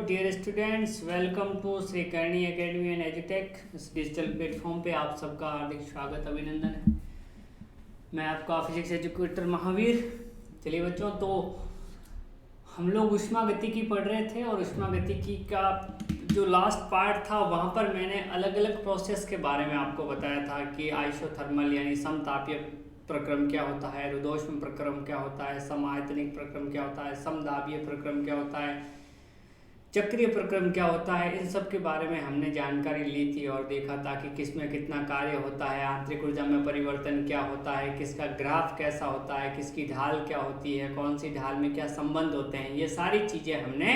Dear students, welcome to Shri Karni academy and एजुटेक। इस digital platform पे आप सबका हार्दिक स्वागत अभिनंदन है। मैं आपका फिजिक्स एजुकेटर महावीर। चलिए बच्चों, तो हम लोग ऊष्मागतिकी पढ़ रहे थे और ऊष्मागतिकी का जो लास्ट पार्ट था वहाँ पर मैंने अलग अलग प्रोसेस के बारे में आपको बताया था कि आइसोथर्मल यानी समतापीय प्रक्रम क्या होता है, रुद्धोष्म प्रक्रम क्या होता है, समायतनिक प्रक्रम क्या होता है, समदाबीय प्रक्रम क्या होता है, चक्रीय प्रक्रम क्या होता है। इन सब के बारे में हमने जानकारी ली थी और देखा था कि किस में कितना कार्य होता है, आंतरिक ऊर्जा में परिवर्तन क्या होता है, किसका ग्राफ कैसा होता है, किसकी ढाल क्या होती है, कौन सी ढाल में क्या संबंध होते हैं, ये सारी चीज़ें हमने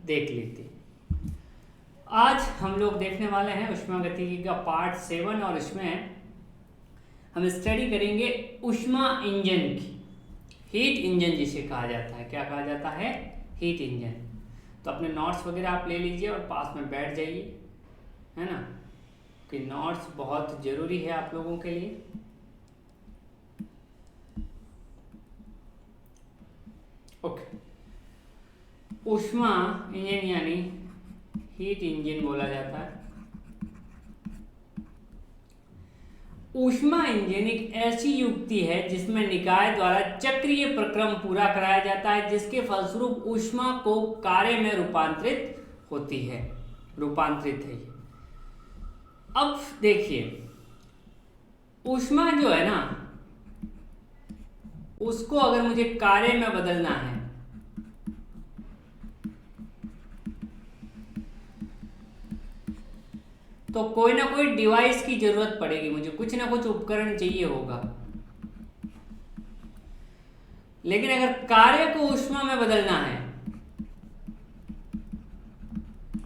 देख ली थी। आज हम लोग देखने वाले हैं ऊष्मागतिकी का पार्ट 7 और इसमें हम स्टडी करेंगे ऊष्मा इंजन की। हीट इंजन जिसे कहा जाता है, क्या कहा जाता है? Heat engine. तो अपने नोट्स वगैरह आप ले लीजिए और पास में बैठ जाइए, है ना, कि नोट्स बहुत ज़रूरी है आप लोगों के लिए। ओके, ऊष्मा इंजन यानी हीट इंजन बोला जाता है। ऊष्मा इंजन एक ऐसी युक्ति है जिसमें निकाय द्वारा चक्रीय प्रक्रम पूरा कराया जाता है, जिसके फलस्वरूप ऊष्मा को कार्य में रूपांतरित होती है, रूपांतरित है। अब देखिए, ऊष्मा जो है ना, उसको अगर मुझे कार्य में बदलना है तो कोई ना कोई डिवाइस की जरूरत पड़ेगी, मुझे कुछ ना कुछ उपकरण चाहिए होगा। लेकिन अगर कार्य को ऊष्मा में बदलना है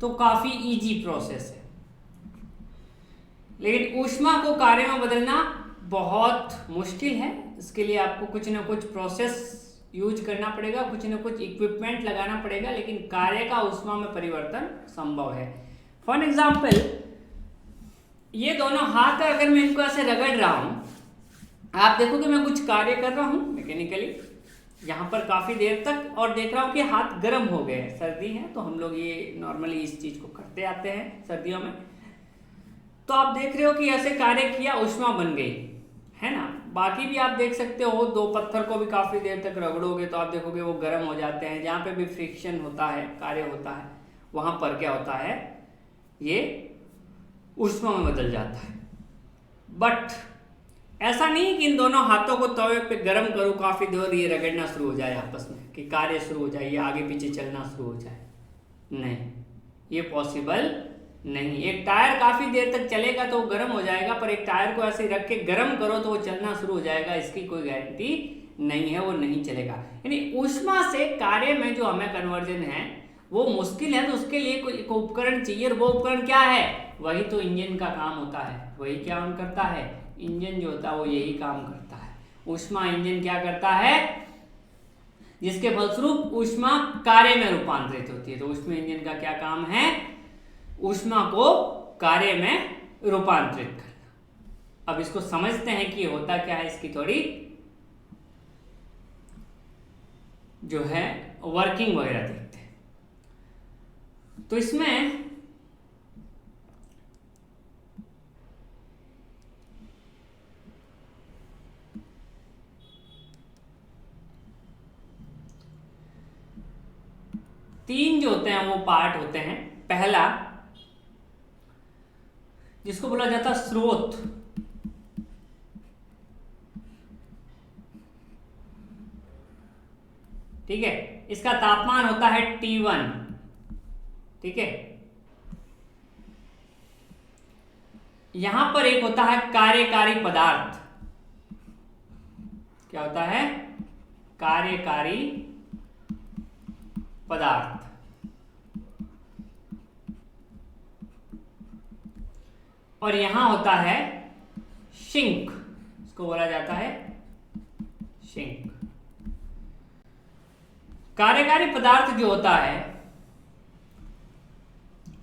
तो काफी इजी प्रोसेस है, लेकिन ऊष्मा को कार्य में बदलना बहुत मुश्किल है। इसके लिए आपको कुछ ना कुछ प्रोसेस यूज करना पड़ेगा, कुछ ना कुछ इक्विपमेंट लगाना पड़ेगा, लेकिन कार्य का ऊष्मा में परिवर्तन संभव है। फॉर एग्जाम्पल, ये दोनों हाथ अगर मैं इनको ऐसे रगड़ रहा हूं, आप देखोगे मैं कुछ कार्य कर रहा हूं मैकेनिकली यहाँ पर काफी देर तक, और देख रहा हूं कि हाथ गर्म हो गए। सर्दी है तो हम लोग ये नॉर्मली इस चीज को करते आते हैं सर्दियों में। तो आप देख रहे हो कि ऐसे कार्य किया, ऊष्मा बन गई, है ना। बाकी भी आप देख सकते हो, दो पत्थर को भी काफी देर तक रगड़ोगे तो आप देखोगे वो गर्म हो जाते हैं। जहाँ पे भी फ्रिक्शन होता है, कार्य होता है, वहां पर क्या होता है, ये ऊष्मा में बदल जाता है। बट ऐसा नहीं कि इन दोनों हाथों को तवे पे गर्म करूं, काफी देर ये रगड़ना शुरू हो जाए आपस में, कि कार्य शुरू हो जाए, ये आगे पीछे चलना शुरू हो जाए। नहीं, ये पॉसिबल नहीं। एक टायर काफी देर तक चलेगा तो वो गर्म हो जाएगा, पर एक टायर को ऐसे रख के गर्म करो तो वो चलना शुरू हो जाएगा, इसकी कोई गारंटी नहीं है, वो नहीं चलेगा। यानी ऊष्मा से कार्य में जो हमें कन्वर्जन है वो मुश्किल है, तो उसके लिए कोई उपकरण चाहिए। और वो उपकरण क्या है? वही तो इंजन का काम होता है। वही क्या करता है? इंजन जो होता है वो यही काम करता है। ऊष्मा इंजन क्या करता है? जिसके फलस्वरूप ऊष्मा कार्य में रूपांतरित होती है। तो ऊष्मा इंजन का क्या काम है? ऊष्मा को कार्य में रूपांतरित करना। अब इसको समझते हैं कि होता क्या है, इसकी थोड़ी जो है वर्किंग वगैरह देखते हैं। तो इसमें तीन जो होते हैं वो पार्ट होते हैं। पहला, जिसको बोला जाता है स्रोत, ठीक है, इसका तापमान होता है T1, ठीक है। यहां पर एक होता है कार्यकारी पदार्थ। क्या होता है? कार्यकारी पदार्थ। और यहां होता है सिंक, इसको बोला जाता है सिंक। कार्यकारी पदार्थ जो होता है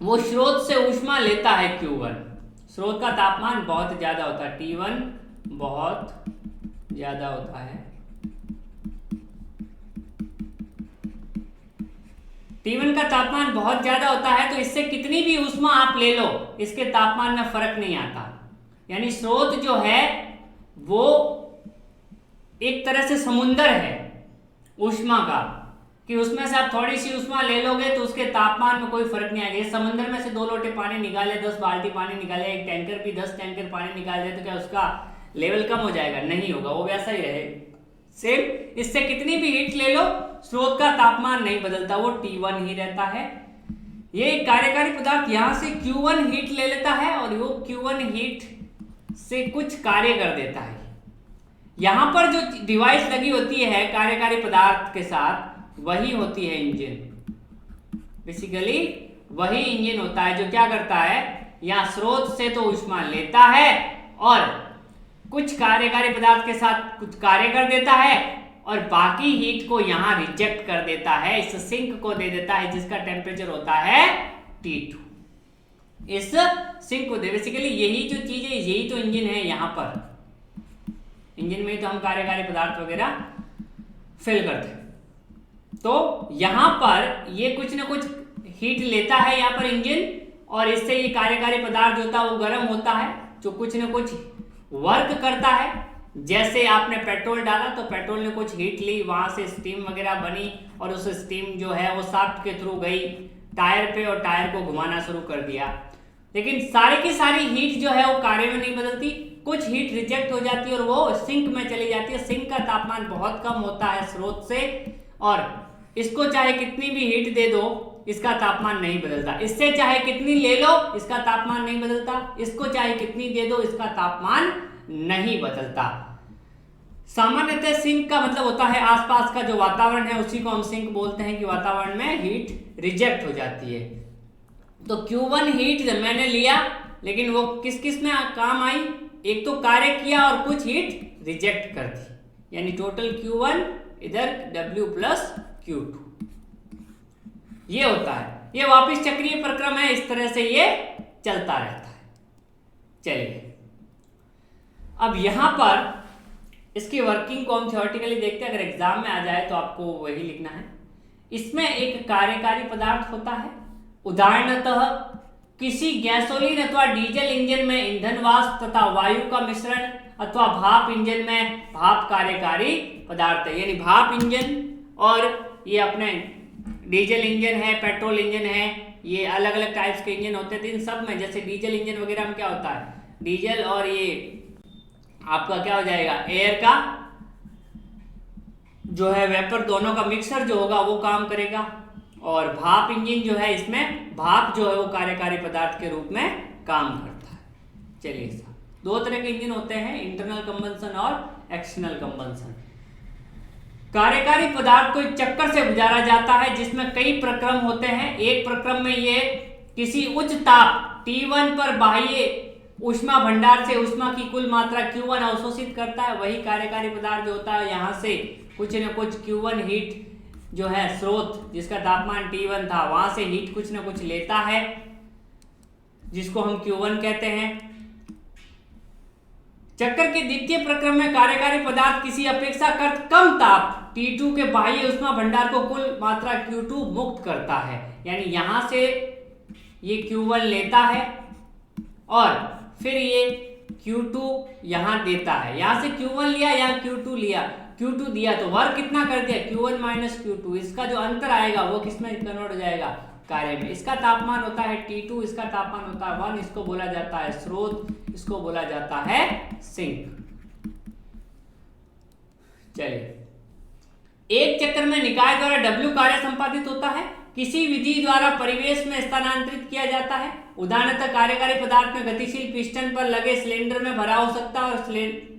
वो स्रोत से ऊष्मा लेता है Q1। स्रोत का तापमान बहुत ज्यादा होता है, T1 बहुत ज्यादा होता है। T1 का तापमान बहुत ज्यादा होता है तो इससे कितनी भी ऊष्मा आप ले लो इसके तापमान में फर्क नहीं आता। यानी स्रोत जो है वो एक तरह से समुंदर है ऊष्मा का, कि उसमें से आप थोड़ी सी ऊष्मा ले लोगे तो उसके तापमान में कोई फर्क नहीं आएगा। इस समुंदर में से 2 लोटे पानी निकाले, 10 बाल्टी पानी निकाले, एक टैंकर भी 10 टैंकर पानी निकाल दे तो क्या उसका लेवल कम हो जाएगा? नहीं होगा, वो वैसा ही रहेगा सेम। इससे कितनी भी हीट ले लो स्रोत का तापमान नहीं बदलता, वो T1 ही रहता है। ये कार्यकारी पदार्थ यहाँ से Q1 हीट ले लेता है और वो Q1 हीट से कुछ कार्य कर देता है। यहाँ पर जो डिवाइस लगी होती है कार्यकारी पदार्थ के साथ वही होती है इंजन। बेसिकली वही इंजन होता है जो क्या करता है, यहाँ स्रोत से तो ऊष्मा लेता है और कुछ कार्यकारी पदार्थ के साथ कुछ कार्य कर देता है और बाकी हीट को यहाँ रिजेक्ट कर देता है, इस सिंक को दे देता है जिसका टेम्परेचर होता है T2। इस सिंक को दे, बेसिकली यही जो चीज है यही तो इंजन है। यहाँ पर इंजन में ही तो हम कार्यकारी पदार्थ वगैरह फिल करते हैं। तो यहाँ पर ये कुछ ना कुछ हीट लेता है यहाँ पर इंजन, और इससे ये कार्यकारी पदार्थ जो होता है वो गर्म होता है, जो कुछ ना कुछ वर्क करता है। जैसे आपने पेट्रोल डाला तो पेट्रोल ने कुछ हीट ली, वहां से स्टीम वगैरह बनी और उस स्टीम जो है वो शाफ्ट के थ्रू गई टायर पे और टायर को घुमाना शुरू कर दिया। लेकिन सारी की सारी हीट जो है वो कार्य में नहीं बदलती, कुछ हीट रिजेक्ट हो जाती है और वो सिंक में चली जाती है। सिंक का तापमान बहुत कम होता है स्रोत से, और इसको चाहे कितनी भी हीट दे दो इसका तापमान नहीं बदलता। इससे चाहे कितनी ले लो इसका तापमान नहीं बदलता, इसको चाहे कितनी दे दो इसका तापमान नहीं बदलता। सामान्यतः सिंक का मतलब होता है आसपास का जो वातावरण है उसी को हम सिंक बोलते हैं, कि वातावरण में हीट रिजेक्ट हो जाती है। तो Q1 हीट जब मैंने लिया, लेकिन वो किस किस में काम आई, एक तो कार्य किया और कुछ हीट रिजेक्ट कर दी, यानी टोटल Q1 इधर W प्लस Q2 ये होता है। ये वापिस चक्रीय प्रक्रम है, इस तरह से ये चलता रहता है। चलिए अब यहां पर इसकी वर्किंग को हम थ्योरेटिकली देखते हैं। अगर एग्जाम में आ जाए तो आपको वही लिखना है। इसमें एक कार्यकारी पदार्थ होता है, उदाहरणतः किसी गैसोलीन अथवा डीजल इंजन में ईंधन वाष्प तथा वायु का मिश्रण, अथवा भाप इंजन में भाप कार्यकारी पदार्थ है। यानी भाप इंजन और ये अपने डीजल इंजन है, पेट्रोल इंजन है, ये अलग अलग टाइप्स के इंजन होते हैं। इन सब में जैसे डीजल इंजन वगैरह में क्या होता है, डीजल और ये आपका क्या हो जाएगा, एयर का जो है वेपर दोनों का मिक्सर जो होगा वो काम करेगा। और भाप इंजन जो है इसमें भाप जो है वो कार्यकारी पदार्थ के रूप में काम करता है। चलिए साहब, 2 तरह के इंजन होते हैं, इंटरनल कंबंशन और एक्सटर्नल कंबंशन। कार्यकारी पदार्थ को एक चक्कर से गुजारा जाता है जिसमें कई प्रक्रम होते हैं। एक प्रक्रम में ये किसी उच्च ताप T1 पर बाह्य ऊष्मा भंडार से ऊष्मा की कुल मात्रा Q1 अवशोषित करता है। वही कार्यकारी पदार्थ जो होता है यहाँ से कुछ न कुछ Q1 हीट जो है स्रोत जिसका तापमान T1 था वहां से हीट कुछ न कुछ लेता है, जिसको हम Q1 कहते हैं। चक्कर के द्वितीय प्रक्रम में कार्यकारी पदार्थ किसी अपेक्षाकृत कम ताप T2 के बाह्य ऊष्मा भंडार को कुल मात्रा Q2 मुक्त करता है। यानी यहां से ये Q1 लेता है और फिर ये Q2 यहां देता है। यहां से Q1 लिया, यहां Q2 लिया, Q2 दिया तो वर्क कितना कर दिया, Q1 माइनस Q2। इसका जो अंतर आएगा वो किसमें कन्वर्ट हो जाएगा, कार्य में। इसका तापमान होता है T2, इसका तापमान होता है 1, इसको बोला जाता है स्रोत, इसको बोला जाता है सिंक। चलिए, एक चक्र में निकाय द्वारा W कार्य संपादित होता है, किसी विधि द्वारा परिवेश में स्थानांतरित किया जाता है। उदाहरणतः कार्यकारी पदार्थ में गतिशील पिस्टन पर लगे सिलेंडर में भरा हो सकता है और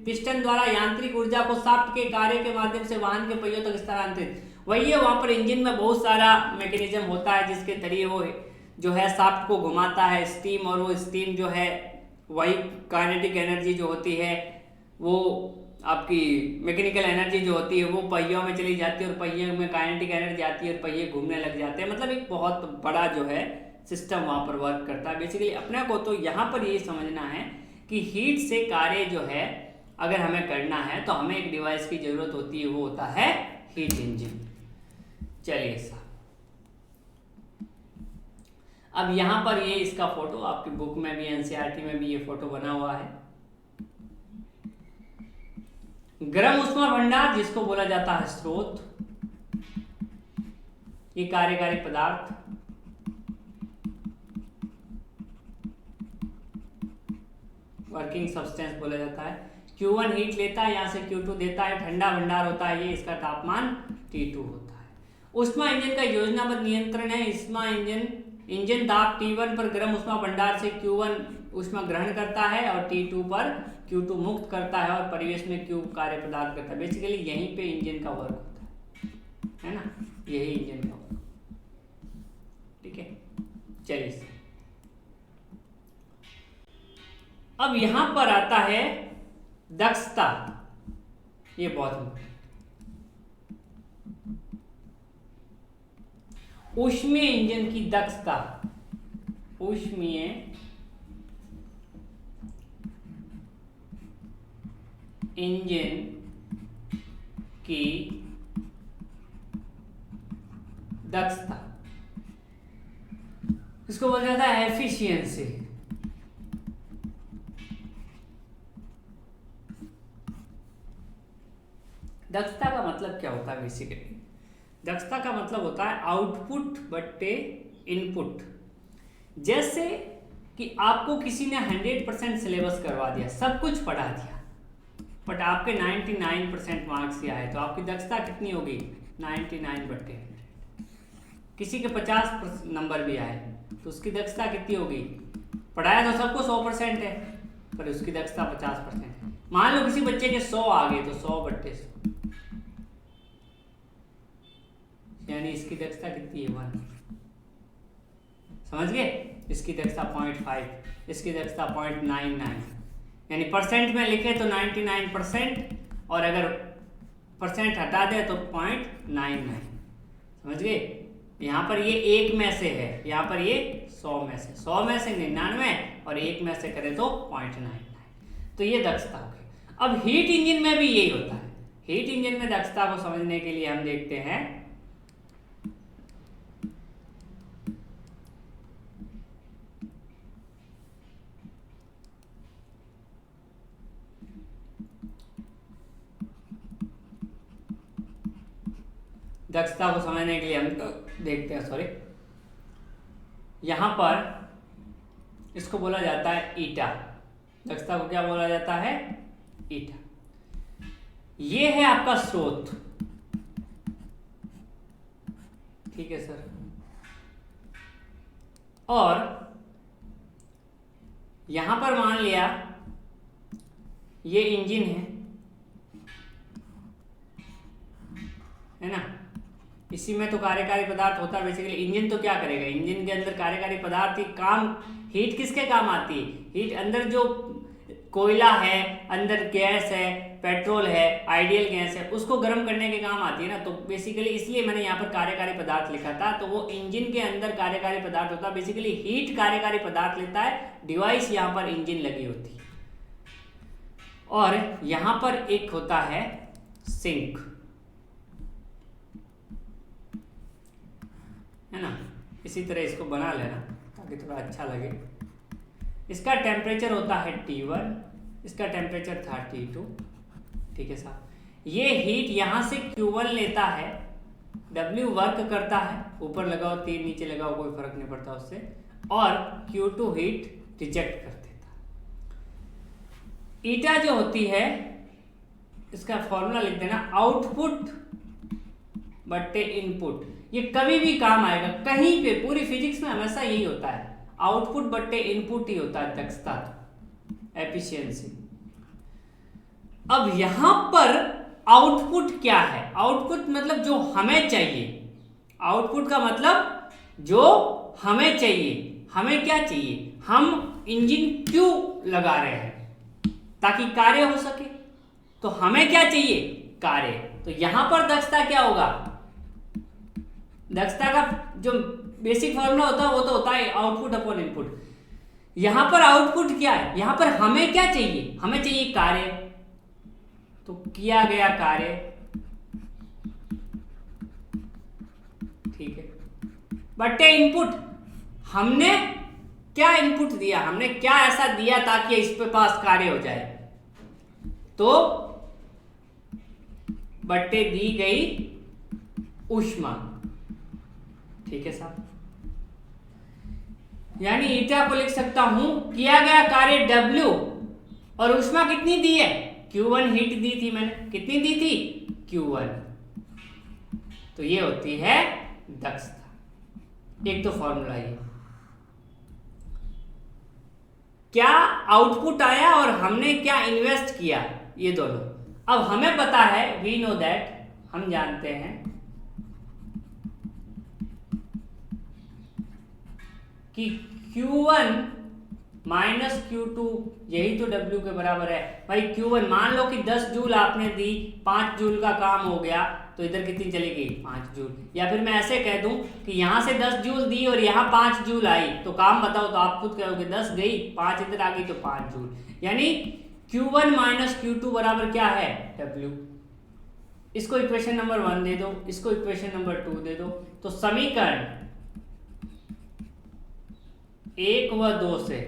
पिस्टन द्वारा यांत्रिक ऊर्जा को शाफ्ट के कार्य के माध्यम से वाहन के पहियों तक स्थानांतरित। वही है, वहां पर इंजन में बहुत सारा मैकेनिज्म होता है जिसके जरिए वो जो है शाफ्ट को घुमाता है स्टीम, और वो स्टीम जो है वही काइनेटिक एनर्जी जो होती है वो आपकी मैकेनिकल एनर्जी जो होती है वो पहियों में चली जाती है और पहियों में काइनेटिक एनर्जी आती है और पहिए घूमने लग जाते हैं। मतलब एक बहुत बड़ा जो है सिस्टम वहाँ पर वर्क करता है। बेसिकली अपने को तो यहाँ पर ये समझना है कि हीट से कार्य जो है अगर हमें करना है तो हमें एक डिवाइस की जरूरत होती है, वो होता है हीट इंजन। चलिए साहब, अब यहाँ पर ये इसका फोटो आपकी बुक में भी, एनसीईआरटी में भी ये फोटो बना हुआ है। गर्म ऊष्मा भंडार जिसको बोला जाता है स्रोत, ये कार्यकारी पदार्थ वर्किंग सब्सटेंस बोला जाता है। Q1 हीट लेता है, यहाँ से Q2 देता है, ठंडा भंडार होता है ये, इसका तापमान T2 होता है। ऊष्मा इंजन का योजनाबद्ध नियंत्रण है। ऊष्मा इंजन दाब T1 पर गर्म ऊष्मा भंडार से Q1 ऊष्मा ग्रहण करता है और T2 पर Q2 मुक्त करता है और परिवेश में Q कार्य प्रदान करता है। बेसिकली यहीं पे इंजन का वर्क होता है ना, यही इंजन का वर्क। ठीक है, चलिए अब यहां पर आता है दक्षता। ये बहुत इंपॉर्टेंट, ऊष्मीय इंजन की दक्षता। ऊष्मीय इंजन की दक्षता, इसको बोला जाता है एफिशिएंसी। दक्षता का मतलब क्या होता है? बेसिकली दक्षता का मतलब होता है आउटपुट बट्टे इनपुट। जैसे कि आपको किसी ने 100% सिलेबस करवा दिया, सब कुछ पढ़ा दिया, बट आपके 99% मार्क्स ही आए, तो आपकी दक्षता कितनी होगी? 99/100। किसी के 50 नंबर भी आए तो उसकी दक्षता कितनी होगी? पढ़ाया तो सबको 100% है, पर उसकी दक्षता 50% है। मान लो किसी बच्चे के 100 आ गए तो 100/100, यानी इसकी दक्षता कितनी है? 1। समझ गए? इसकी दक्षता 0.5, इसकी दक्षता 0.99, यानी परसेंट में लिखे तो 99% और अगर परसेंट हटा दे तो 0.99। समझ गए? यहाँ पर ये 1 में से है, यहाँ पर ये 100 में से, 100 में से 99 और 1 में से करें तो 0.99। तो ये दक्षता हो गई। अब हीट इंजन में भी यही होता है। हीट इंजन में दक्षता को समझने के लिए हम देखते हैं दक्षता को समझने के लिए हम देखते हैं, सॉरी, यहां पर इसको बोला जाता है ईटा। दक्षता को क्या बोला जाता है? ईटा। ये है आपका स्रोत, ठीक है सर। और यहां पर मान लिया ये इंजन है ना, इसी में तो कार्यकारी पदार्थ होता है। बेसिकली इंजन तो क्या करेगा? इंजन के अंदर कार्यकारी पदार्थ ही काम, हीट किसके काम आती है? हीट अंदर जो कोयला है, अंदर गैस है, पेट्रोल है, आइडियल गैस है, उसको गर्म करने के काम आती है ना। तो बेसिकली इसलिए मैंने यहाँ पर कार्यकारी पदार्थ लिखा था। तो वो इंजन के अंदर कार्यकारी पदार्थ होता है। बेसिकली हीट कार्यकारी पदार्थ लेता है, डिवाइस यहाँ पर इंजन लगी होती है। और यहाँ पर एक होता है सिंक, है ना। इसी तरह इसको बना लेना ताकि थोड़ा अच्छा लगे। इसका टेम्परेचर होता है T1, इसका टेम्परेचर था T2, ठीक है साहब। ये हीट यहाँ से Q1 लेता है, W वर्क करता है, ऊपर लगाओ तीर नीचे लगाओ कोई फर्क नहीं पड़ता उससे, और Q2 हीट रिजेक्ट कर देता है। ईटा जो होती है, इसका फॉर्मूला लिख देना, आउटपुट बट्टे इनपुट। ये कभी भी काम आएगा, कहीं पे, पूरी फिजिक्स में हमेशा यही होता है, आउटपुट बट्टे इनपुट ही होता है दक्षता, एफिशिएंसी। अब यहां पर आउटपुट क्या है? आउटपुट मतलब जो हमें चाहिए। आउटपुट का मतलब जो हमें चाहिए। हमें क्या चाहिए? हम इंजन क्यों लगा रहे हैं? ताकि कार्य हो सके। तो हमें क्या चाहिए? कार्य। तो यहां पर दक्षता क्या होगा? दक्षता का जो बेसिक फॉर्मूला होता है वो तो होता है आउटपुट अपॉन इनपुट। यहां पर आउटपुट क्या है? यहां पर हमें क्या चाहिए? हमें चाहिए कार्य। तो किया गया कार्य, ठीक है, बट्टे इनपुट। हमने क्या इनपुट दिया, हमने क्या ऐसा दिया ताकि इस पे पास कार्य हो जाए, तो बट्टे दी गई ऊष्मा। ठीक है साहब, यानी ईटा को लिख सकता हूं किया गया कार्य W और ऊष्मा कितनी दी है, Q1 हीट दी थी मैंने, कितनी दी थी, Q1। तो ये होती है दक्षता। एक तो फॉर्मूला ये, क्या आउटपुट आया और हमने क्या इन्वेस्ट किया, ये दोनों। अब हमें पता है, वी नो दैट, हम जानते हैं कि Q1 माइनस Q2 यही तो W के बराबर है। भाई Q1 मान लो कि 10 जूल आपने दी, 5 जूल का काम हो गया, तो इधर कितनी चलेगी, 5 जूल। या फिर मैं ऐसे कह दूं कि यहां से 10 जूल दी और यहां 5 जूल आई, तो काम बताओ, तो आप खुद कहोगे 10 गई, 5 इधर आ गई, तो 5 जूल। यानी Q1 माइनस Q2 बराबर क्या है, W। इसको इक्वेशन नंबर 1 दे दो, इसको इक्वेशन नंबर 2 दे दो, तो समीकरण 1 व 2 से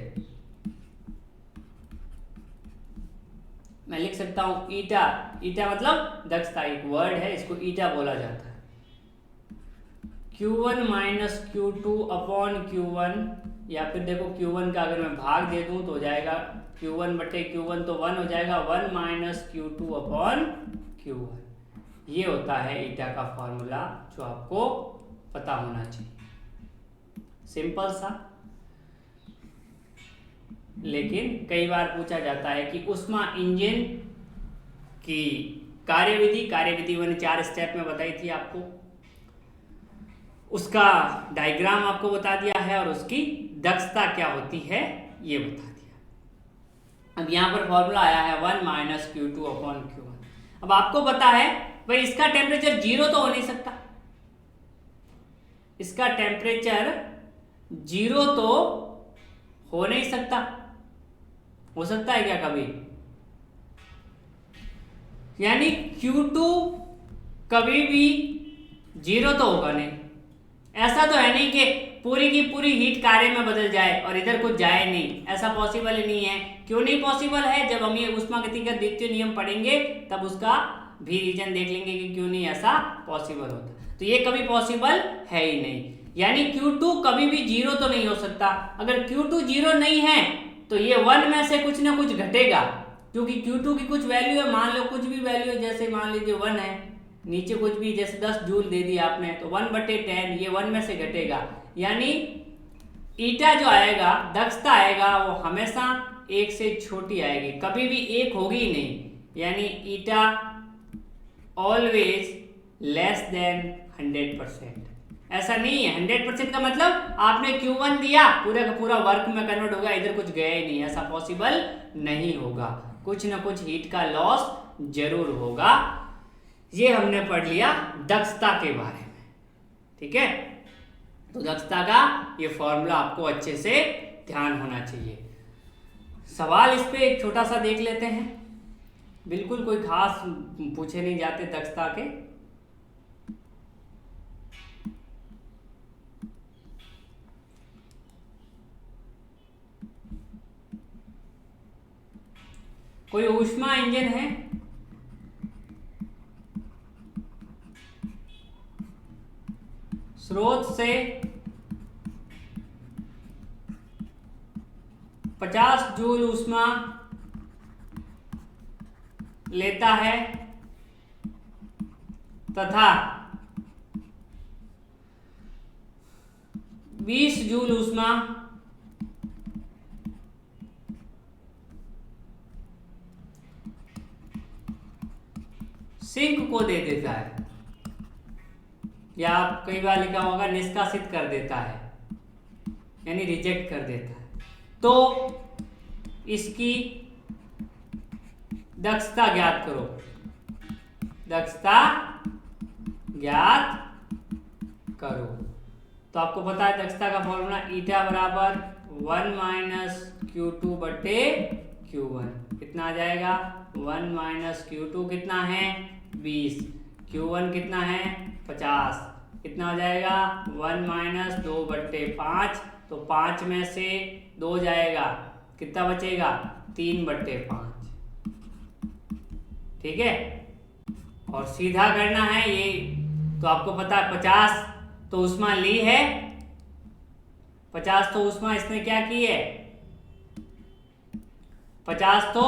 मैं लिख सकता हूं ईटा, ईटा मतलब दक्षता, एक वर्ड है, इसको ईटा बोला जाता है। Q1 minus Q2 upon Q1, या फिर देखो Q1 का अगर मैं भाग दे दूं तो हो जाएगा Q1 बटे Q1, तो 1 हो जाएगा, 1 माइनस Q2 अपॉन Q1। ये होता है ईटा का फॉर्मूला, जो आपको पता होना चाहिए। सिंपल सा, लेकिन कई बार पूछा जाता है कि ऊष्मा इंजन की कार्यविधि मैंने 4 स्टेप में बताई थी आपको, उसका डायग्राम आपको बता दिया है और उसकी दक्षता क्या होती है ये बता दिया। अब यहां पर फॉर्मूला आया है 1 माइनस Q2 अपॉन Q1। अब आपको पता है भाई इसका टेम्परेचर 0 तो हो नहीं सकता, इसका टेम्परेचर 0 तो हो नहीं सकता। हो सकता है क्या कभी, यानी Q2 कभी भी 0 तो होगा नहीं। ऐसा तो है नहीं कि पूरी की पूरी हीट कार्य में बदल जाए और इधर कुछ जाए नहीं, ऐसा पॉसिबल ही नहीं है। क्यों नहीं पॉसिबल है, जब हम ये ऊष्मागतिकी का द्वितीय नियम पढ़ेंगे तब उसका भी रीजन देख लेंगे कि क्यों नहीं ऐसा पॉसिबल होता। तो ये कभी पॉसिबल है ही नहीं, यानी Q2 कभी भी 0 तो नहीं हो सकता। अगर Q2 0 नहीं है तो ये 1 में से कुछ ना कुछ घटेगा, क्योंकि Q2 की कुछ वैल्यू है, मान लो कुछ भी वैल्यू है, जैसे मान लीजिए 1 है, नीचे कुछ भी जैसे 10 जूल दे दिया आपने, तो 1/10 ये 1 में से घटेगा, यानी ईटा जो आएगा, दक्षता आएगा, वो हमेशा 1 से छोटी आएगी, कभी भी 1 होगी ही नहीं। यानी ईटा ऑलवेज लेस देन 100%। ऐसा नहीं है 100% का मतलब आपने Q1 दिया, पूरा का पूरा वर्क में कन्वर्ट होगा, इधर कुछ गया ही नहीं, ऐसा पॉसिबल नहीं होगा। कुछ ना कुछ हीट का लॉस जरूर होगा। ये हमने पढ़ लिया दक्षता के बारे में, ठीक है। तो दक्षता का ये फॉर्मूला आपको अच्छे से ध्यान होना चाहिए। सवाल इस पे एक छोटा सा देख लेते हैं, बिल्कुल कोई खास पूछे नहीं जाते दक्षता के। कोई ऊष्मा इंजन है, स्रोत से 50 जूल ऊष्मा लेता है तथा 20 जूल ऊष्मा सिंक को दे देता है, या आप कई बार लिखा होगा निष्कासित कर देता है, यानी रिजेक्ट कर देता है, तो इसकी दक्षता ज्ञात करो। दक्षता ज्ञात करो, तो आपको पता है दक्षता का फॉर्मूला ईटा बराबर 1 माइनस Q2 बटे Q1। कितना आ जाएगा, 1 माइनस Q2 कितना है 20, Q1 कितना है 50, कितना हो जाएगा 1 माइनस 2/5 तो 5 में से 2 जाएगा, कितना बचेगा? 3/5। ठीक है, और सीधा करना है ये, तो आपको पता है 50 तो ऊष्मा ली है, 50 तो ऊष्मा इसने क्या की है, 50 तो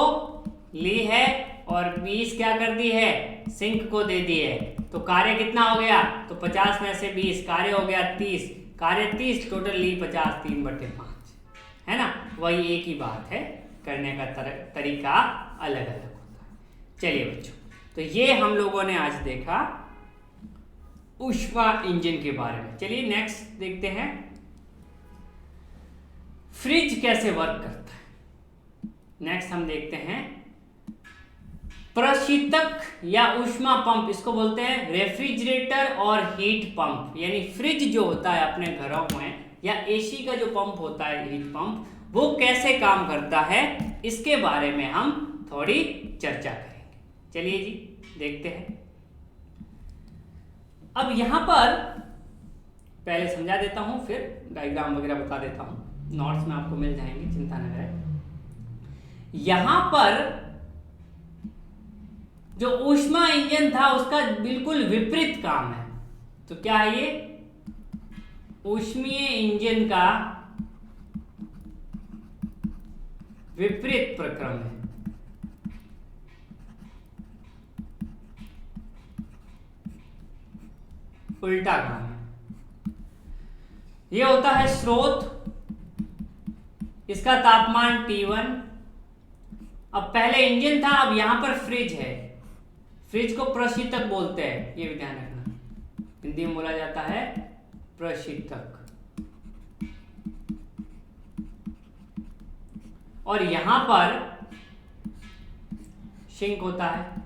ली है और 20 क्या कर दी है, सिंक को दे दी है। तो कार्य कितना हो गया, तो 50 में से 20 कार्य हो गया 30, कार्य 30, टोटल ली 50, 3/5, है ना। वही एक ही बात है, करने का तरीका अलग अलग होता है। चलिए बच्चों, तो ये हम लोगों ने आज देखा ऊष्मा इंजन के बारे में। चलिए नेक्स्ट देखते हैं, फ्रिज कैसे वर्क करता है। नेक्स्ट हम देखते हैं प्रशीतक या ऊष्मा पंप, इसको बोलते हैं रेफ्रिजरेटर और हीट पंप। यानी फ्रिज जो होता है अपने घरों में, या एसी का जो पंप होता है हीट पंप, वो कैसे काम करता है, इसके बारे में हम थोड़ी चर्चा करेंगे। चलिए जी देखते हैं। अब यहां पर पहले समझा देता हूं, फिर डायग्राम वगैरह बता देता हूं, नोट्स में आपको मिल जाएंगे, चिंता न करें। यहां पर जो ऊष्मा इंजन था उसका बिल्कुल विपरीत काम है। तो क्या है ये, ऊष्मीय इंजन का विपरीत प्रक्रम है। उल्टा काम है। ये होता है स्रोत, इसका तापमान T1। अब पहले इंजन था, अब यहां पर फ्रिज है। फ्रिज को प्रशीतक बोलते हैं, ये भी ध्यान रखना, हिंदी में बोला जाता है प्रशीतक। और यहां पर सिंक होता है,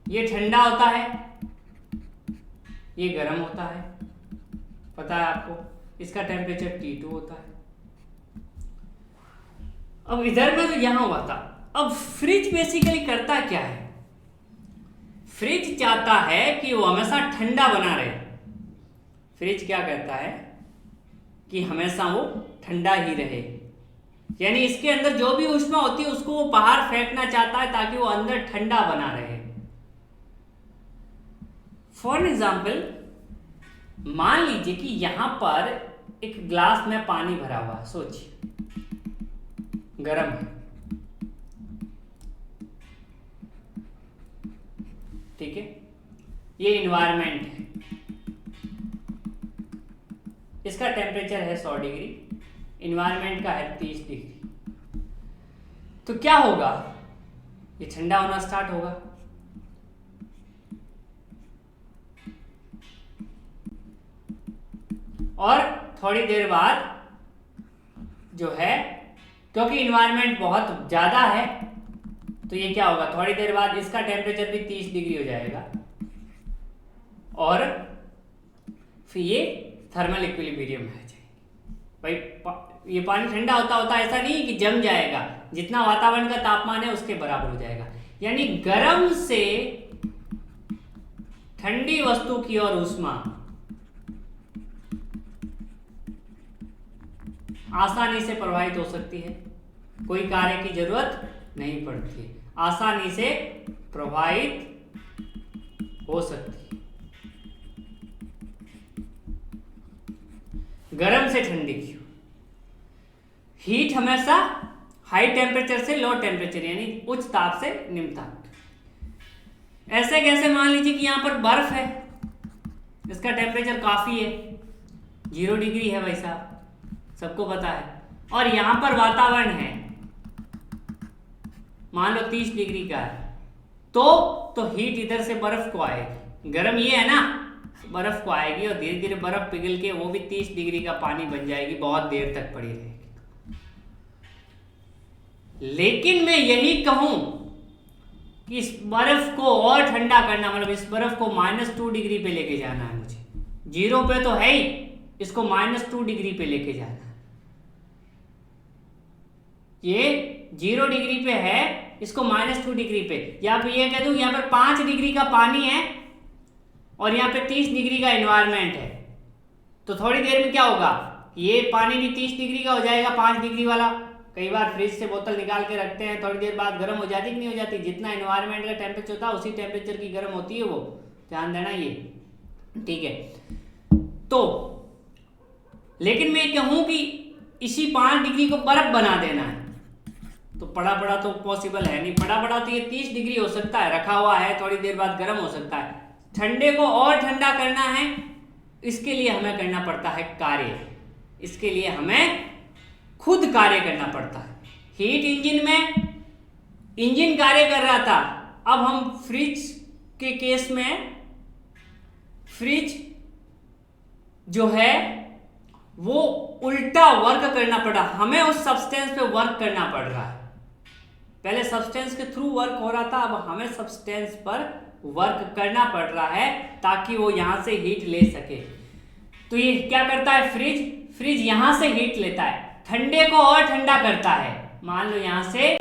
ये ठंडा होता है, ये गर्म होता है, पता है आपको, इसका टेम्परेचर T2 होता है। अब इधर में तो यहां हुआ था। अब फ्रिज बेसिकली करता क्या है, फ्रिज चाहता है कि वो हमेशा ठंडा बना रहे। फ्रिज क्या करता है कि हमेशा वो ठंडा ही रहे, यानी इसके अंदर जो भी ऊष्मा होती है उसको वो बाहर फेंकना चाहता है ताकि वो अंदर ठंडा बना रहे। फॉर एग्जाम्पल, मान लीजिए कि यहां पर एक ग्लास में पानी भरा हुआ है, सोचिए गर्म है, ठीक है, ये इन्वायरमेंट है, इसका टेम्परेचर है 100 डिग्री, इन्वायरमेंट का है 30 डिग्री। तो क्या होगा, ये ठंडा होना स्टार्ट होगा। और थोड़ी देर बाद जो है, क्योंकि इन्वायरमेंट बहुत ज्यादा है, तो ये क्या होगा, थोड़ी देर बाद इसका टेम्परेचर भी 30 डिग्री हो जाएगा और फिर ये थर्मल इक्विलिब्रियम में आ जाएगी। भाई ये पानी ठंडा होता होता ऐसा नहीं कि जम जाएगा, जितना वातावरण का तापमान है उसके बराबर हो जाएगा। यानी गर्म से ठंडी वस्तु की ओर ऊष्मा आसानी से प्रवाहित हो सकती है, कोई कार्य की जरूरत नहीं पड़ती, आसानी से प्रवाहित हो सकती है। गर्म से ठंडी की, हीट हमेशा हाई टेम्परेचर से लो टेम्परेचर, यानी उच्च ताप से निम्न ताप। ऐसे कैसे, मान लीजिए कि यहां पर बर्फ है, इसका टेम्परेचर काफी है, 0 डिग्री है भाई साहब, सबको पता है, और यहां पर वातावरण है मान लो 30 डिग्री का है, तो हीट इधर से बर्फ को आएगी, गर्म ये है ना, बर्फ को आएगी और धीरे धीरे बर्फ पिघल के वो भी 30 डिग्री का पानी बन जाएगी, बहुत देर तक पड़ी रहेगी। लेकिन मैं यही कहूं कि इस बर्फ को और ठंडा करना, मतलब इस बर्फ को -2 डिग्री पे लेके जाना है मुझे, 0 पे तो है ही, इसको -2 डिग्री पे लेके जाना है। ये 0 डिग्री पे है, इसको -2 डिग्री पे, या फिर ये कह दूं यहाँ पर 5 डिग्री का पानी है और यहाँ पे 30 डिग्री का एनवायरनमेंट है, तो थोड़ी देर में क्या होगा, ये पानी भी 30 डिग्री का हो जाएगा, 5 डिग्री वाला। कई बार फ्रिज से बोतल निकाल के रखते हैं, थोड़ी देर बाद गर्म हो जाती कि नहीं हो जाती, जितना एनवायरनमेंट का टेम्परेचर होता है उसी टेम्परेचर की गर्म होती है वो, ध्यान देना ये, ठीक है। तो लेकिन मैं कहूं कि इसी 5 डिग्री को बर्फ बना देना है, तो पड़ा पड़ा तो पॉसिबल है नहीं, पड़ा पड़ा तो ये 30 डिग्री हो सकता है, रखा हुआ है, थोड़ी देर बाद गर्म हो सकता है। ठंडे को और ठंडा करना है, इसके लिए हमें करना पड़ता है कार्य, इसके लिए हमें खुद कार्य करना पड़ता है। हीट इंजन में इंजन कार्य कर रहा था, अब हम फ्रिज के केस में फ्रिज जो है वो उल्टा वर्क करना पड़ा, हमें उस सब्सटेंस पे वर्क करना पड़ रहा है। पहले सब्सटेंस के थ्रू वर्क हो रहा था, अब हमें सब्सटेंस पर वर्क करना पड़ रहा है ताकि वो यहां से हीट ले सके। तो ये क्या करता है फ्रिज यहां से हीट लेता है, ठंडे को और ठंडा करता है। मान लो यहां से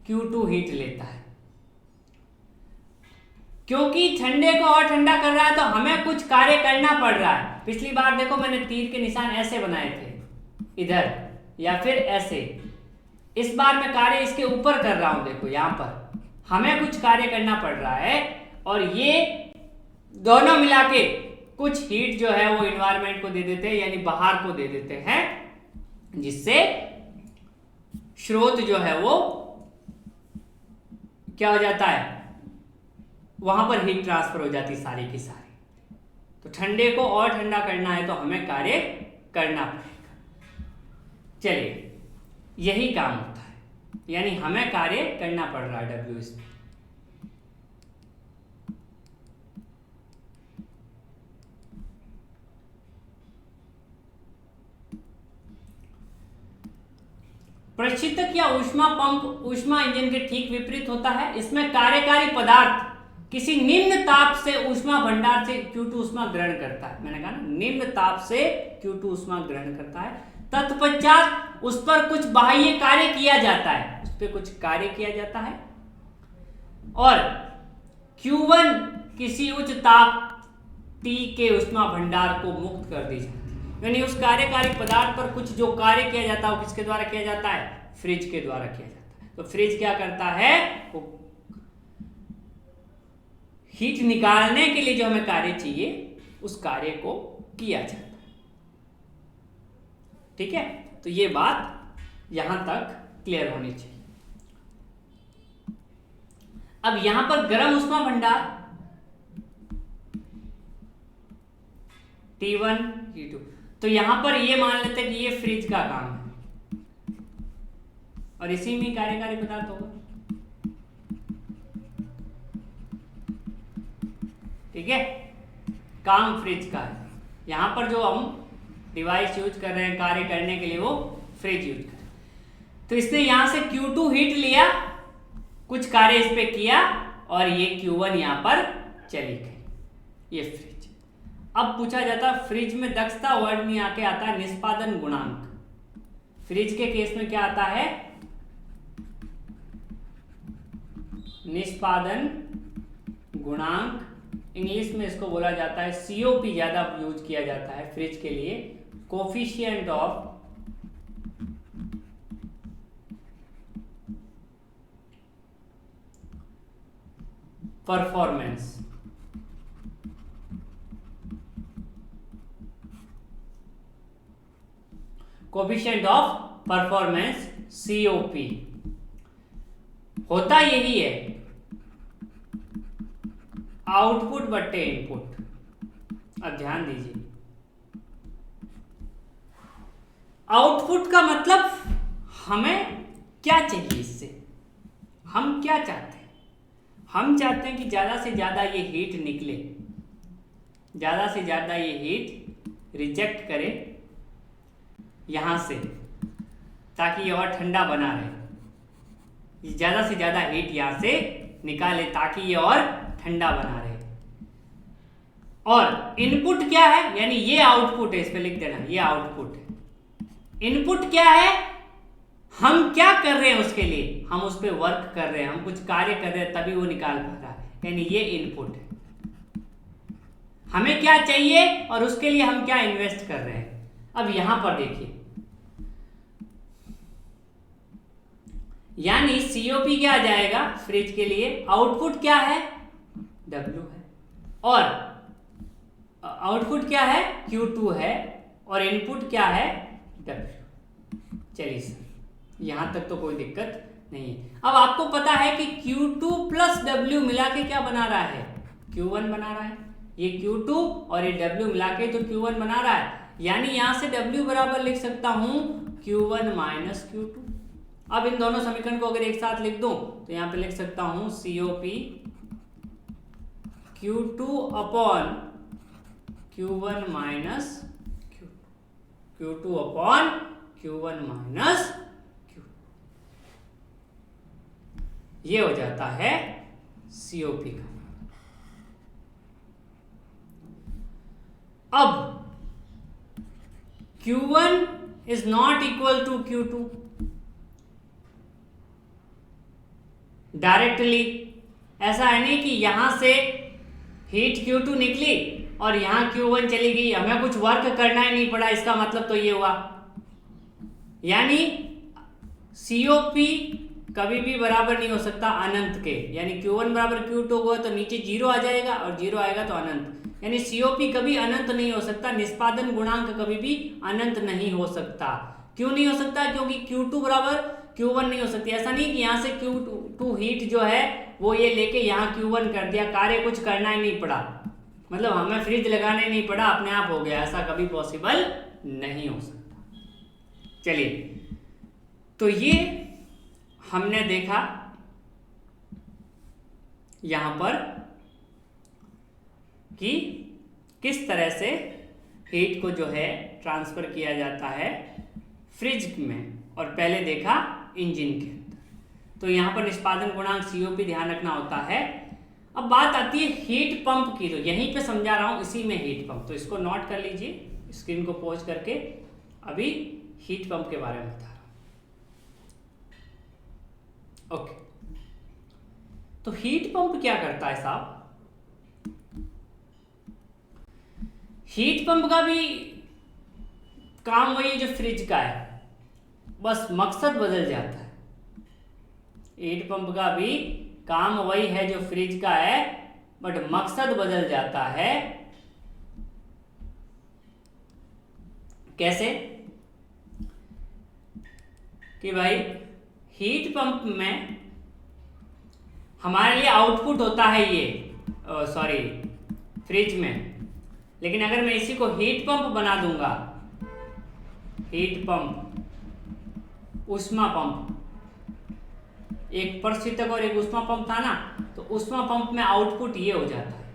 Q2 हीट लेता है, क्योंकि ठंडे को और ठंडा कर रहा है तो हमें कुछ कार्य करना पड़ रहा है। पिछली बार देखो मैंने तीर के निशान ऐसे बनाए थे, इधर या फिर ऐसे, इस बार मैं कार्य इसके ऊपर कर रहा हूं, देखो यहां पर हमें कुछ कार्य करना पड़ रहा है, और ये दोनों मिला के कुछ हीट जो है वो एनवायरनमेंट को दे देते हैं, यानी बाहर को दे देते हैं, जिससे स्रोत जो है वो क्या हो जाता है, वहां पर हीट ट्रांसफर हो जाती सारी की सारी। तो ठंडे को और ठंडा करना है तो हमें कार्य करना पड़ेगा। चलिए यही काम होता है, यानी हमें कार्य करना पड़ रहा है W इसमें। प्रशीतक या ऊष्मा पंप ऊष्मा इंजन के ठीक विपरीत होता है। इसमें कार्यकारी पदार्थ किसी निम्न ताप से ऊष्मा भंडार से Q2 ऊष्मा ग्रहण करता है। मैंने कहा ना, निम्न ताप से Q2 ऊष्मा ग्रहण करता है, तत्पश्चात उस पर कुछ बाह्य कार्य किया जाता है, उस पर कुछ कार्य किया जाता है, और Q1 किसी उच्च ताप T के ऊष्मा भंडार को मुक्त कर दी जाती है। यानी उस कार्यकारी पदार्थ पर कुछ जो कार्य किया जाता है वो किसके द्वारा किया जाता है, फ्रिज के द्वारा किया जाता है। तो फ्रिज क्या करता है, वो हीट निकालने के लिए जो हमें कार्य चाहिए उस कार्य को किया जाता है। ठीक है, तो ये बात यहां तक क्लियर होनी चाहिए। अब यहां पर गर्म ऊष्मा भंडार T1 T2, तो यहां पर ये मान लेते हैं कि ये फ्रिज का काम है और इसी में कार्यकारी पदार्थ होगा। ठीक है, काम फ्रिज का है। यहां पर जो हम डिवाइस यूज कर रहे हैं कार्य करने के लिए वो फ्रिज यूज कर रहे हैं। तो इसने यहां से Q2 हीट लिया, कुछ कार्य इस पे किया, और ये Q1 यहां पर चली गई, ये फ्रिज। अब पूछा जाता है फ्रिज में दक्षता वर्ड में आके आता है निष्पादन गुणांक। फ्रिज के केस में क्या आता है, निष्पादन गुणांक, इंग्लिश में इसको बोला जाता है COP, ज्यादा यूज किया जाता है फ्रिज के लिए, coefficient of performance. Coefficient of performance COP होता यही है, आउटपुट बट्टे इनपुट। अब ध्यान दीजिए, आउटपुट का मतलब हमें क्या चाहिए इससे, हम क्या चाहते हैं, हम चाहते हैं कि ज्यादा से ज्यादा ये हीट निकले, ज्यादा से ज्यादा ये हीट रिजेक्ट करे यहां से, ताकि ये और ठंडा बना रहे, ज्यादा से ज्यादा हीट यहां से निकाले ताकि ये और ठंडा बना रहे। और इनपुट क्या है, यानी ये आउटपुट है, इस पे लिख देना, ये आउटपुट है। इनपुट क्या है, हम क्या कर रहे हैं उसके लिए, हम उस पर वर्क कर रहे हैं, हम कुछ कार्य कर रहे हैं तभी वो निकाल पा रहा है, यानी ये इनपुट है। हमें क्या चाहिए और उसके लिए हम क्या इन्वेस्ट कर रहे हैं। अब यहां पर देखिए, यानी सीओपी क्या आ जाएगा फ्रिज के लिए, आउटपुट क्या है W है, और आउटपुट क्या है Q2 है, और इनपुट क्या है W। चलिए सर, यहां तक तो कोई दिक्कत नहीं है। अब आपको पता है कि Q2 प्लस W मिला के क्या बना रहा है, Q1 बना रहा है। ये Q2 और ये W मिला के तो Q1 बना रहा है, यानी यहां से W बराबर लिख सकता हूं Q1 माइनस Q2। अब इन दोनों समीकरण को अगर एक साथ लिख दूं तो यहां पे लिख सकता हूं COP Q2 upon Q1 minus Q2 upon Q1 minus Q2, ये हो जाता है COP का। अब Q1 is not equal to Q2 directly, ऐसा है नहीं कि यहां से हीट Q2 निकली और यहां Q1 चली गई, हमें कुछ वर्क करना ही नहीं पड़ा, इसका मतलब तो ये हुआ। यानी COP कभी भी बराबर नहीं हो सकता अनंत के, यानी Q1 बराबर Q2 होगा तो नीचे 0 आ जाएगा और 0 आएगा तो अनंत, यानी COP कभी अनंत नहीं हो सकता, निष्पादन गुणांक कभी भी अनंत नहीं हो सकता। क्यों नहीं हो सकता, क्योंकि Q2 बराबर Q1 नहीं हो सकती। ऐसा नहीं कि यहाँ से Q2 हीट जो है वो ये लेके यहाँ Q1 कर दिया, कार्य कुछ करना ही नहीं पड़ा, मतलब हमें फ्रिज लगाने नहीं पड़ा, अपने आप हो गया, ऐसा कभी पॉसिबल नहीं हो सकता। चलिए, तो ये हमने देखा यहां पर कि किस तरह से हीट को जो है ट्रांसफर किया जाता है फ्रिज में, और पहले देखा इंजन के अंदर। तो यहां पर निष्पादन गुणांक COP ध्यान रखना होता है। अब बात आती है हीट पंप की, तो यहीं पे समझा रहा हूं, इसी में हीट पंप, तो इसको नोट कर लीजिए, स्क्रीन को पॉज करके अभी हीट पंप के बारे में बता रहा हूं। ओके, तो हीट पंप क्या करता है साहब, हीट पंप का भी काम वही जो फ्रिज का है, बस मकसद बदल जाता है। हीट पंप का भी काम वही है जो फ्रिज का है, बट मकसद बदल जाता है। कैसे कि भाई हीट पंप में हमारे लिए आउटपुट होता है ये, सॉरी फ्रिज में, लेकिन अगर मैं इसी को हीट पंप बना दूंगा, हीट पंप, ऊष्मा पंप, एक प्रशीतक और एक ऊष्मा पंप था ना, तो ऊष्मा पंप में आउटपुट ये हो जाता है,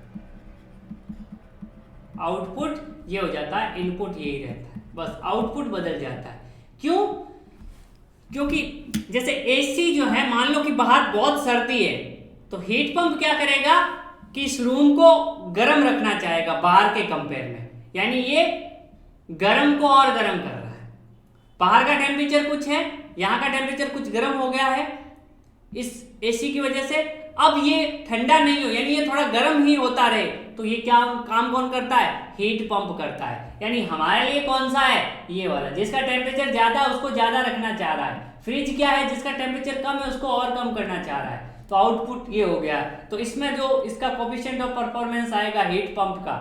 आउटपुट ये हो जाता है, इनपुट यही रहता है, बस आउटपुट बदल जाता है। क्यों? क्योंकि जैसे एसी जो है, मान लो कि बाहर बहुत सर्दी है, तो हीट पंप क्या करेगा कि इस रूम को गर्म रखना चाहेगा बाहर के कंपेयर में, यानी ये गर्म को और गर्म कर रहा है। बाहर का टेम्परेचर कुछ है, यहाँ का टेम्परेचर कुछ गर्म हो गया है इस एसी की वजह से, अब ये ठंडा नहीं हो, यानी ये थोड़ा गर्म ही होता रहे, तो ये क्या काम कौन करता है, हीट पंप करता है। यानी हमारे लिए कौन सा है, ये वाला, जिसका टेम्परेचर ज्यादा है उसको ज्यादा रखना चाह रहा है। फ्रिज क्या है, जिसका टेम्परेचर कम है उसको और कम करना चाह रहा है, तो आउटपुट ये हो गया। तो इसमें जो इसका कोएफिशिएंट ऑफ परफॉर्मेंस आएगा हीट पंप का,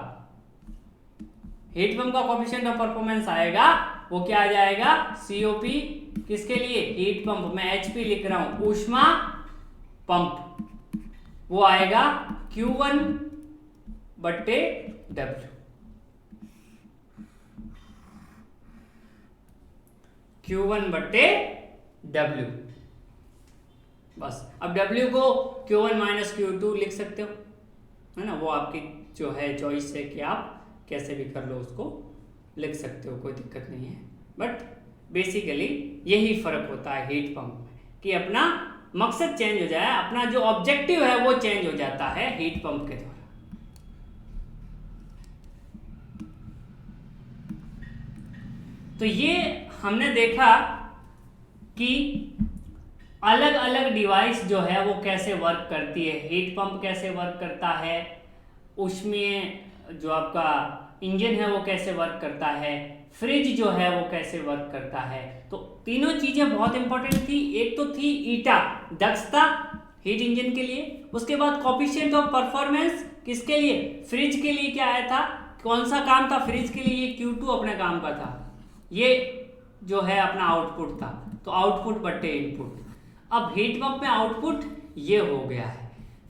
हीट पंप का कोएफिशिएंट ऑफ परफॉर्मेंस आएगा, वो क्या आ जाएगा, COP, किसके लिए, हीट पंप, मैं HP लिख रहा हूं, ऊष्मा पंप, वो आएगा Q1 बट्टे W, Q1 बट्टे W, बस। अब W को Q1 माइनस Q2 लिख सकते हो, है ना, वो आपकी जो है चॉइस है कि आप कैसे भी कर लो, उसको लिख सकते हो, कोई दिक्कत नहीं है। बट बेसिकली यही फर्क होता है हीट पंप में, कि अपना मकसद चेंज हो जाए, अपना जो ऑब्जेक्टिव है वो चेंज हो जाता है हीट पंप के द्वारा। तो ये हमने देखा कि अलग अलग डिवाइस जो है वो कैसे वर्क करती है, हीट पंप कैसे वर्क करता है, ऊष्मीय जो आपका इंजन है वो कैसे वर्क करता है, फ्रिज जो है वो कैसे वर्क करता है। तो तीनों चीजें बहुत इंपॉर्टेंट थी। एक तो थी ईटा, दक्षता हीट इंजन के लिए। उसके बाद कोफिशिएंट ऑफ परफॉर्मेंस किसके लिए, फ्रिज के लिए क्या आया था, कौन सा काम था फ्रिज के लिए, ये Q2 अपने काम का था। ये जो है अपना आउटपुट था, तो आउटपुट बट्टे इनपुट। अब हीट पंप में आउटपुट ये हो गया है।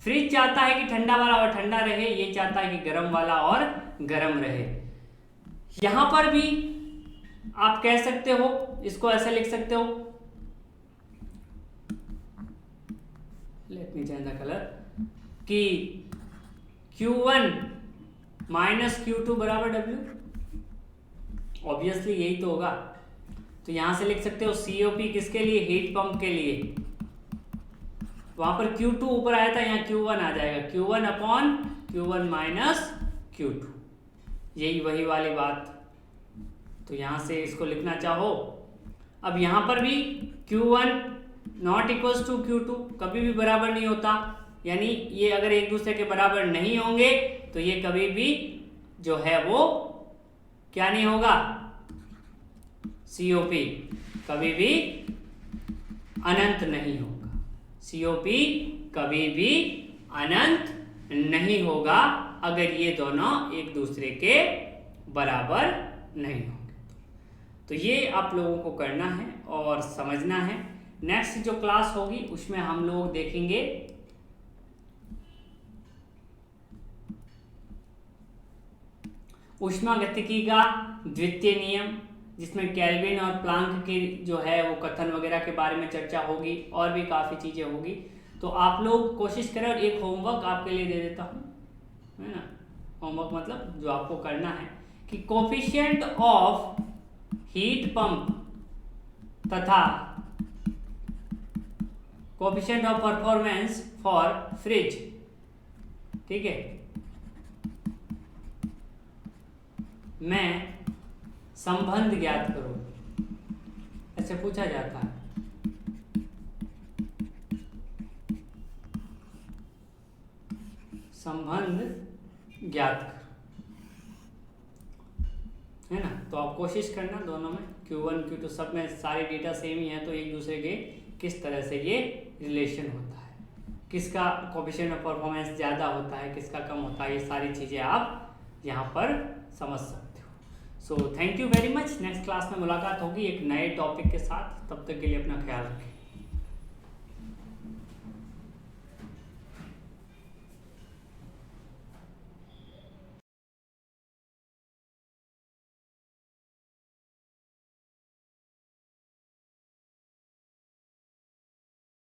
फ्रिज चाहता है कि ठंडा वाला और ठंडा रहे, ये चाहता है कि गर्म वाला और गर्म रहे। यहां पर भी आप कह सकते हो, इसको ऐसे लिख सकते हो, let me change the colour, कि Q1 माइनस Q2 बराबर W। ऑब्वियसली यही तो होगा। तो यहां से लिख सकते हो COP किसके लिए, हीट पंप के लिए। वहां पर Q2 ऊपर आया था, यहाँ Q1 आ जाएगा, Q1 upon Q1 minus Q2, यही वही वाली बात। तो यहां से इसको लिखना चाहो। अब यहां पर भी Q1 not equals to Q2, कभी भी बराबर नहीं होता, यानी ये अगर एक दूसरे के बराबर नहीं होंगे तो ये कभी भी जो है वो क्या नहीं होगा, COP कभी भी अनंत नहीं होगा। COP कभी भी अनंत नहीं होगा अगर ये दोनों एक दूसरे के बराबर नहीं होंगे। तो ये आप लोगों को करना है और समझना है। नेक्स्ट जो क्लास होगी उसमें हम लोग देखेंगे ऊष्मागतिकी का द्वितीय नियम, जिसमें केल्विन और प्लांक की जो है वो कथन वगैरह के बारे में चर्चा होगी, और भी काफ़ी चीज़ें होगी। तो आप लोग कोशिश करें, और एक होमवर्क आपके लिए दे देता हूँ, है ना। होमवर्क मतलब जो आपको करना है कि कोफिशिएंट ऑफ हीट पंप तथा coefficient of performance for fridge, ठीक है, में संबंध ज्ञात करो, ऐसे पूछा जाता है। संबंध ज्ञात करो, है ना। तो आप कोशिश करना दोनों में, Q1 Q2 सब में सारे डेटा सेम ही है, तो एक दूसरे के किस तरह से ये रिलेशन होता है, किसका कोफिशिएंट ऑफ परफॉर्मेंस ज़्यादा होता है, किसका कम होता है, ये सारी चीज़ें आप यहाँ पर समझ सकते हो। So thank you very much. Next class में मुलाकात होगी एक नए टॉपिक के साथ, तब तक के लिए अपना ख्याल रखें।